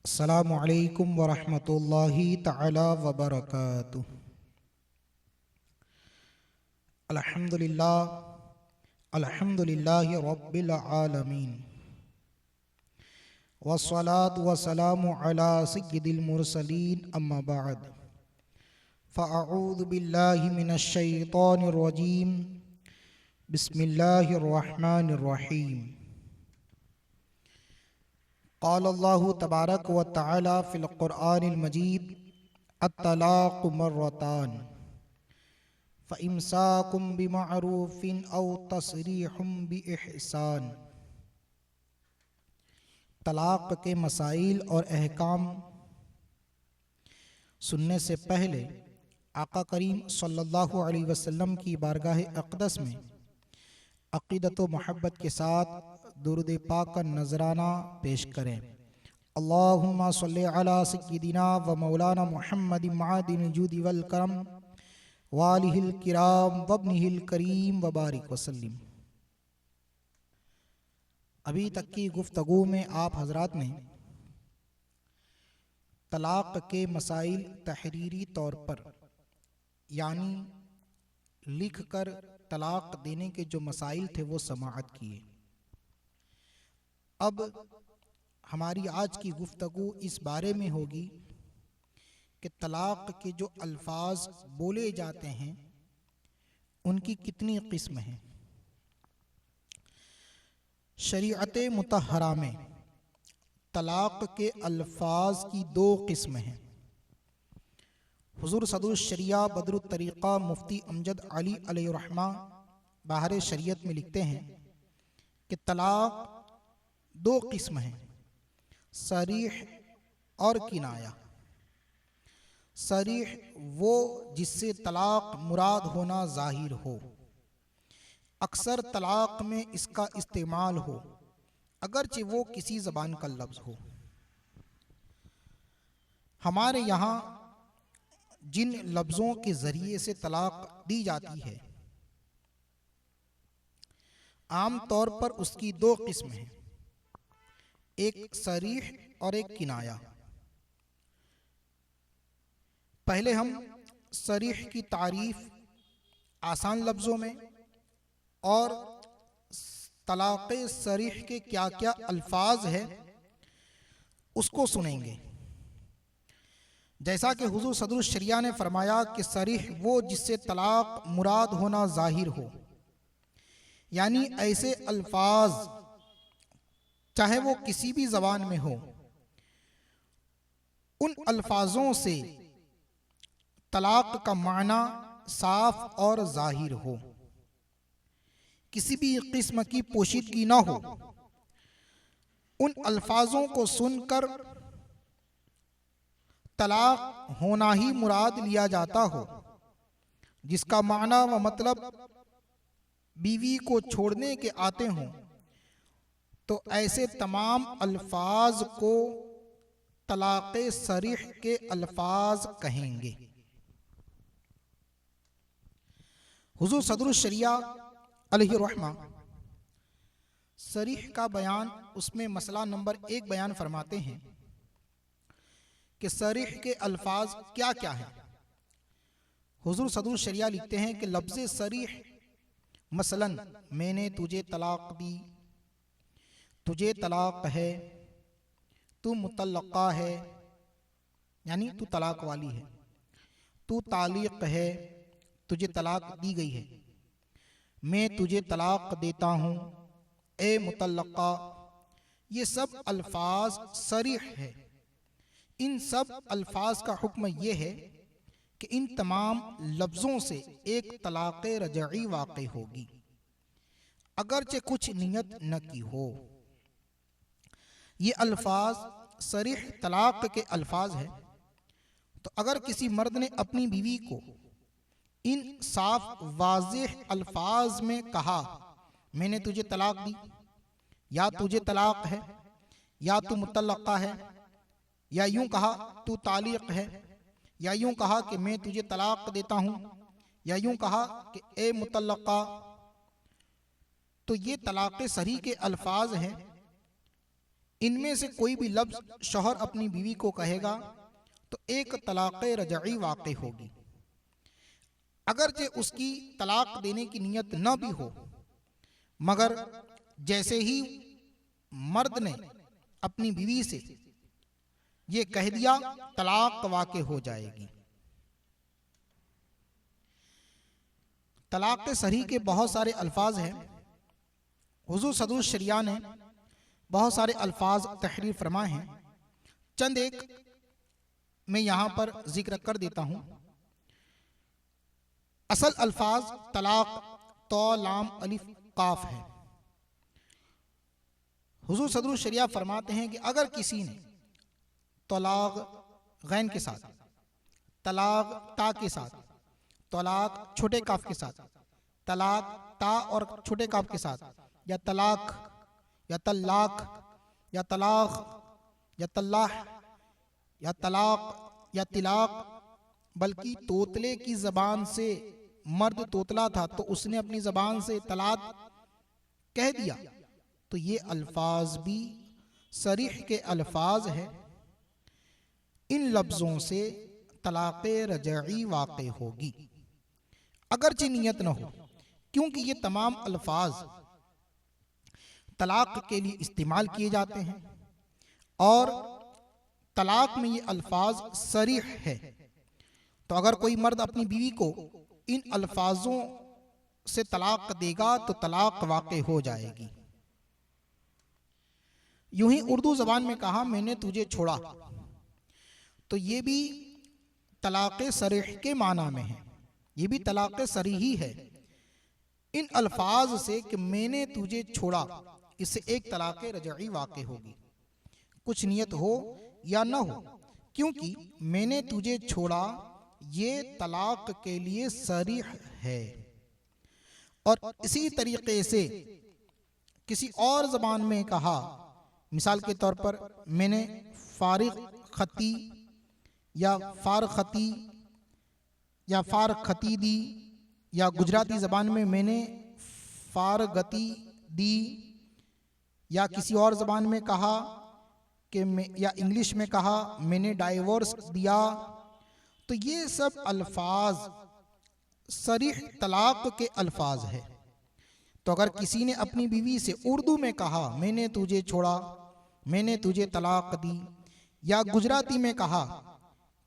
अस्सलामु अलैकुम वरहमतुल्लाहि तआला वबरकातुह। अल्हम्दुलिल्लाहि रब्बिल आलमीन वस्सलातु वस्सलामु अला सय्यिदिल मुरसलीन अम्मा बअद फ़अऊज़ु बिल्लाहि मिनश शैतानिर रजीम बिस्मिल्लाहिर रहमानिर रहीम। क़ाल अल्लाहु तबारक व तआला फ़िल क़ुरआनिल मजीद अत्तलाक़ु मर्रतान फ़इम्साकुम बिमअरूफ़िन औ तसरीहुम बिइहसान। तलाक़ के मसाइल और अहकाम सुनने से पहले आका करीम सल्लल्लाहु अलैहि वसल्लम की बारगाह अक़दस में अक़ीदत व मोहब्बत के साथ दुरूद पाक का नजराना पेश करें। अल्लाहुम्मा सल्लि अला सय्यिदिना व मौलाना मुहम्मदिन मादिनिल जूदि वल करम वालिहिल किराम वब्निहिल करीम व बारिक वसल्लिम। अभी तक की गुफ्तगू में आप हजरात ने तलाक़ के मसाइल तहरीरी तौर पर यानी लिख कर तलाक़ देने के जो मसाइल थे वो समाअत किए। अब हमारी आज की गुफ्तगू इस बारे में होगी कि तलाक़ के जो अल्फाज बोले जाते हैं उनकी कितनी किस्म हैं। शरीअत मुतहरा में तलाक़ के अल्फाज की दो किस्म हैं। हुज़ूर सदरुल शरिया बदरुत तरीक़ा मुफ्ती अमजद अली अलैहिर्रहमा बाहर शरीयत में लिखते हैं कि तलाक़ दो किस्म हैं, सरीह और किनाया। सरीह वो जिससे तलाक़ मुराद होना ज़ाहिर हो, अक्सर तलाक़ में इसका इस्तेमाल हो अगरचे वो किसी ज़बान का लफ्ज़ हो। हमारे यहाँ जिन लफ्ज़ों के ज़रिए से तलाक़ दी जाती है आम तौर पर उसकी दो किस्म हैं, एक सरीह और एक किनाया। पहले हम सरीह की तारीफ आसान लफ्ज़ों में और तलाक़ सरीह के क्या क्या अल्फाज हैं उसको सुनेंगे। जैसा कि हुज़ूर सदरुल शरिया ने फरमाया कि सरीह वो जिससे तलाक़ मुराद होना ज़ाहिर हो, यानी ऐसे अल्फाज चाहे वो किसी भी ज़बान में हो, उन अल्फाजों से तलाक़ का माना साफ और ज़ाहिर हो, किसी भी किस्म की पोशीदगी ना हो। उन अल्फाजों को सुनकर तलाक़ होना ही मुराद लिया जाता हो, जिसका माना व मतलब बीवी को छोड़ने के आते हों, तो ऐसे तमाम अल्फाज को तलाक़ सरीह के अल्फाज कहेंगे। हुज़ूर सदरुल शरिया अलैहिर्रहमा सरीह का बयान उसमें मसला नंबर 1 बयान फरमाते हैं कि सरीह के अल्फाज क्या क्या हैं। हुज़ूर सदरुल शरिया लिखते हैं कि लफ्ज़ सरीह मसलन मैंने तुझे तलाक़ दी, तुझे तलाक़ है, तू मुतल्लक़ा है यानी तू तलाक़ वाली है, तू तालिक़ है, तुझे तलाक़ दी गई है, मैं तुझे तलाक़ देता हूँ, ए मुतल्लक़ा। ये सब अल्फाज सरीह है। इन सब अल्फाज का हुक्म ये है कि इन तमाम लफ्ज़ों से एक तलाक़ रजई वाक़ई होगी अगरचे कुछ नियत न की हो। ये अल्फाज सरीह तलाक़ के अल्फाज है। तो अगर किसी मर्द ने अपनी बीवी को इन साफ वाज़ेह अल्फाज में कहा मैंने तुझे तलाक़ दी, या तुझे तलाक़ है, या तू मुतल्लक़ा है, या यूं कहा तू तालिक़ है, या यूं कहा कि मैं तुझे तलाक़ देता हूँ, या यूं कहा कि ए मुतल्लक़ा, तो ये तलाक़ सरीह के अल्फाज हैं। इनमें से कोई भी लफ्ज शौहर अपनी बीवी को कहेगा तो एक तलाक़ रजई वाक़ई होगी। अगरचे उसकी तलाक देने की नीयत न भी हो, मगर जैसे ही मर्द ने अपनी बीवी से ये कह दिया, तलाक वाक़ई हो जाएगी। तलाक सरी के बहुत सारे अल्फाज हैं। हुज़ूर सदरुल शरिया ने बहुत सारे अल्फाज तहरीर फरमाए हैं। चंद एक मैं यहाँ पर जिक्र कर देता हूँ। असल अल्फाज तलाक तो लाम अलिफ काफ है। हुज़ूर सदरुल शरिया फरमाते हैं कि अगर किसी ने तलाक गैन के साथ, तलाक ता के साथ, तलाक छोटे काफ के साथ, तलाक ता और छोटे काफ के साथ, या तलाक या तलाक या तलाक या तल्लाह या तलाक या तिलाक, बल्कि तोतले की ज़बान से, मर्द तोतला था तो उसने अपनी ज़बान से तलाक कह दिया, तो ये अल्फाज भी सरीह के अल्फाज है। इन लफ्ज़ों से तलाक़ रजई वाक़ई होगी अगरचे नियत न हो, क्योंकि ये तमाम अल्फाज तलाक के लिए इस्तेमाल किए जाते हैं और तलाक में ये अल्फाज सरीह है। तो अगर कोई मर्द अपनी बीवी को इन अल्फाजों से तलाक देगा तो तलाक वाक़ई हो जाएगी। यूं ही उर्दू ज़बान में कहा मैंने तुझे छोड़ा, तो ये भी तलाक़ सरीह के माना में है, ये भी तलाक़ सरीही है। इन अल्फाज से कि मैंने तुझे छोड़ा, इससे एक तलाक़ रजई वाक़ई होगी, कुछ नियत हो या न हो, क्योंकि मैंने तुझे छोड़ा ये तलाक के लिए सरीह है। और इसी तरीके से किसी और ज़बान में कहा, मिसाल के तौर पर मैंने फारिग खती या फारखती या फारखती दी, या गुजराती ज़बान में मैंने फारगती दी, या किसी और ज़बान में कहा कि या इंग्लिश में कहा मैंने डाइवोर्स दिया, तो ये सब अल्फाज सरीह तलाक के अल्फाज है। तो अगर किसी ने अपनी बीवी से उर्दू में कहा मैंने तुझे छोड़ा, मैंने तुझे तलाक दी, या गुजराती में कहा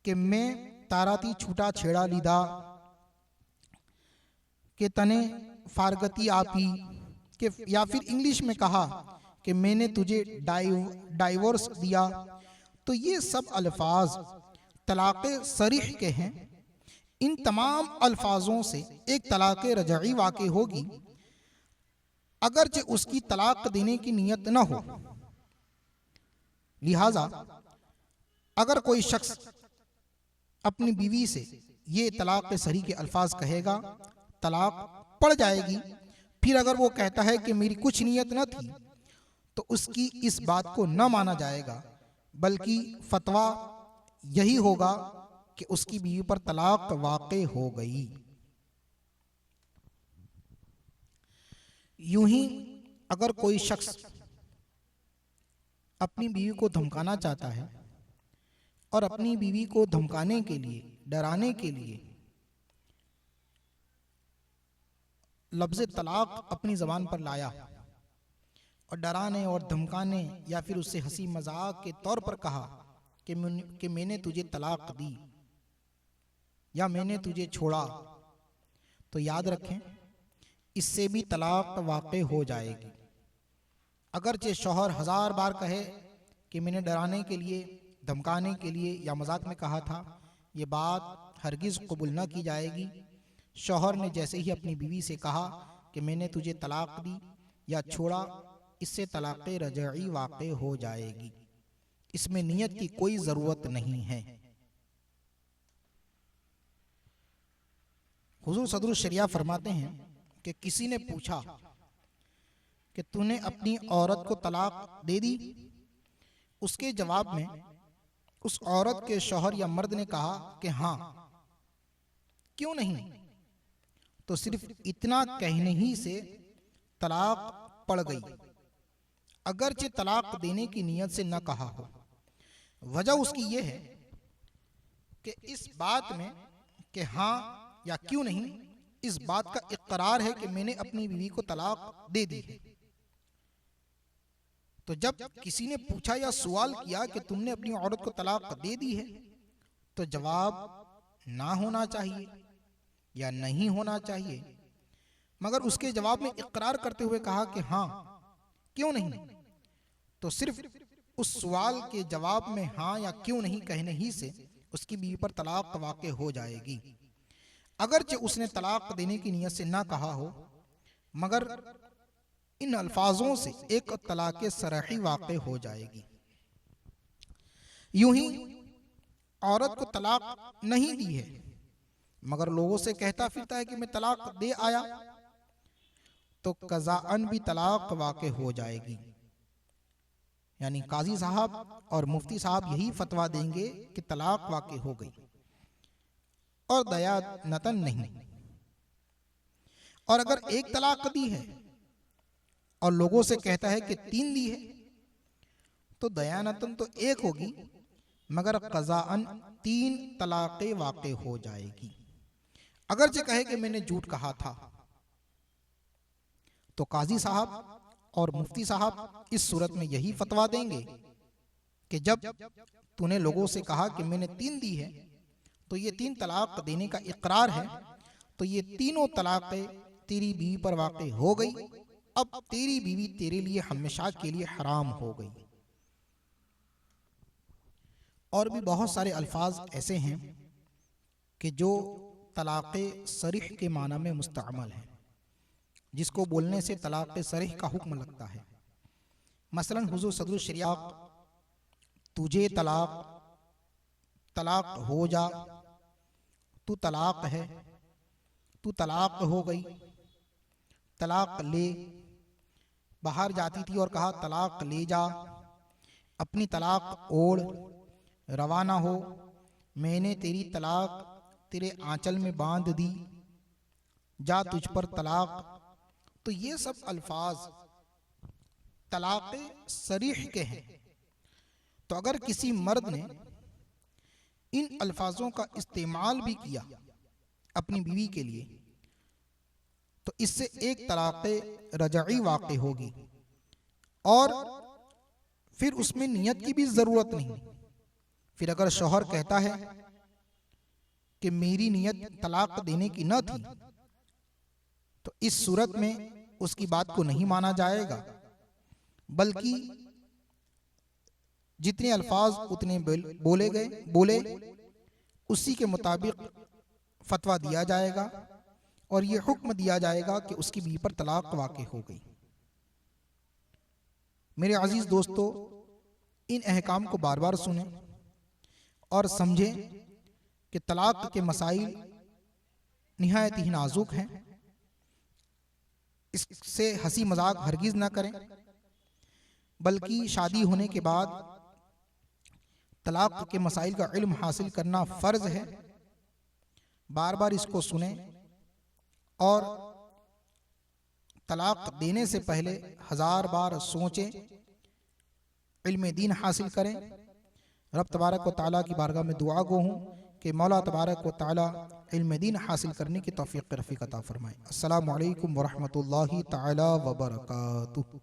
कि मैं ताराती छूटा छेड़ा लीधा कि तने फारगती आपी, कि या फिर इंग्लिश में कहा कि मैंने तुझे डाइवोर्स दिया, तो ये सब अल्फाज तलाक़ सरीह के हैं। इन तमाम अल्फाजों से एक तलाक़ रजई वाक़ई होगी अगरचे उसकी तलाक देने की नीयत न हो। लिहाजा अगर कोई शख्स अपनी बीवी से ये तलाक़ सरी के अल्फाज कहेगा, तलाक पड़ जाएगी। फिर अगर वो कहता है कि मेरी कुछ नीयत न थी, तो उसकी इस बात को न माना जाएगा, बल्कि फतवा यही होगा कि उसकी बीवी पर तलाक वाक़ई हो गई। यूं ही अगर कोई शख्स अपनी बीवी को धमकाना चाहता है और अपनी बीवी को धमकाने के लिए, डराने के लिए लफ्ज़ तलाक अपनी ज़बान पर लाया और डराने और धमकाने या फिर उससे हंसी मजाक के तौर पर कहा कि मैंने तुझे तलाक दी या मैंने तुझे छोड़ा, तो याद रखें इससे भी तलाक वाक़ई हो जाएगी। अगरचे शौहर 1000 बार कहे कि मैंने डराने के लिए, धमकाने के लिए या मजाक में कहा था, ये बात हरगिज़ कबूल न की जाएगी। शौहर ने जैसे ही अपनी बीवी से कहा कि मैंने तुझे तलाक दी या छोड़ा, इससे तलाक़ रजई वाक़ई हो जाएगी। इसमें नियत की कोई ज़रूरत नहीं है। हुज़ूर सदरुल शरिया फरमाते हैं कि किसी ने पूछा कि तूने अपनी औरत को तलाक दे दी? उसके जवाब में उस औरत के शौहर या मर्द ने कहा कि हाँ, क्यों नहीं, तो सिर्फ इतना कहने ही से तलाक पड़ गई। अगरचे तलाक देने की नीयत से न कहा हो। वजह उसकी ये है कि इस बात में कि हाँ या क्यों नहीं, इस बात का इकरार है कि मैंने अपनी बीवी को तलाक दे दी है। तो जब किसी ने पूछा या सवाल किया कि तुमने अपनी औरत को तलाक दे दी है, तो जवाब ना होना चाहिए या नहीं होना चाहिए, मगर उसके जवाब में इकरार करते हुए कहा कि हाँ क्यों नहीं। तो सिर्फ उस सवाल के जवाब में हाँ या क्यों नहीं कहने ही से उसकी बीवी पर तलाक वाक़ हो जाएगी, अगरचे उसने तलाक देने की नीयत से ना कहा हो, मगर इन अल्फाजों से एक तलाक सराही वाक़ हो जाएगी। यूं ही औरत को तलाक नहीं दी है, मगर लोगों से कहता फिरता है कि मैं तलाक दे आया, तो कज़ाअन भी तलाक वाक़ हो जाएगी। यानी काजी साहब और मुफ्ती साहब यही फतवा देंगे कि तलाक वाक़ हो गई और दयानतन नहीं। और अगर एक तलाक दी है और लोगों से कहता है कि 3 दी है, तो दयानतन तो एक होगी, मगर क़ज़ाअन 3 तलाक़ें वाक़ हो जाएगी। अगर जो कहे कि मैंने झूठ कहा था, तो काजी साहब और मुफ्ती साहब इस सूरत में यही फतवा देंगे कि जब तूने लोगों से कहा कि मैंने 3 दी है, तो ये 3 तलाक देने का इकरार है, तो ये तीनों तलाक़ें तेरी बीवी पर वाक़ हो गई। अब तेरी बीवी तेरे लिए हमेशा के लिए हराम हो गई। और भी बहुत सारे अल्फाज ऐसे हैं कि जो तलाक़ सरीह के माना में मुस्तअमल है, जिसको बोलने से तलाक़ सरीह का हुक्म लगता है। मसलन हुज़ूर सदरुल शरिया तुझे तलाक, तलाक हो जा, तू तलाक है, तू तलाक हो गई, तलाक ले, बाहर जाती थी और कहा तलाक ले जा, अपनी तलाक ओढ़, रवाना हो, मैंने तेरी तलाक तेरे आंचल में बांध दी, जा तुझ पर तलाक। तो ये सब अल्फाज तलाक़ सरीह के हैं। तो अगर किसी मर्द ने इन अल्फाजों का इस्तेमाल भी किया अपनी बीवी के लिए, तो इससे एक तलाक़ रजई वाक़ होगी और फिर उसमें नियत की भी ज़रूरत नहीं। फिर अगर शौहर कहता है कि मेरी नियत तलाक देने की न थी, तो इस सूरत में उसकी बात को नहीं माना जाएगा, बल्कि जितने अल्फाज उतने बोले उसी के मुताबिक फतवा दिया जाएगा और ये हुक्म दिया जाएगा कि उसकी बीवी पर तलाक वाक़ हो गई। मेरे अजीज दोस्तों, इन अहकाम को बार बार सुनें और समझें कि तलाक के मसाइल निहायत ही नाजुक हैं। इससे हंसी मजाक हरगिज़ ना करें, बल्कि शादी होने के बाद तलाक के मसाइल का इल्म हासिल करना फ़र्ज़ है। बार बार इसको सुने और तलाक देने से पहले 1000 बार सोचें, इल्म दीन हासिल करें। रब तबारक व तआला की बारगाह में दुआ गो हूँ कि मौला तबारक व तआला इल्म दीन हासिल करने की तौफीक रफ़ीक अता फरमाए। अस्सलामु अलैकुम व रहमतुल्लाहि तआला व बरकातुहू।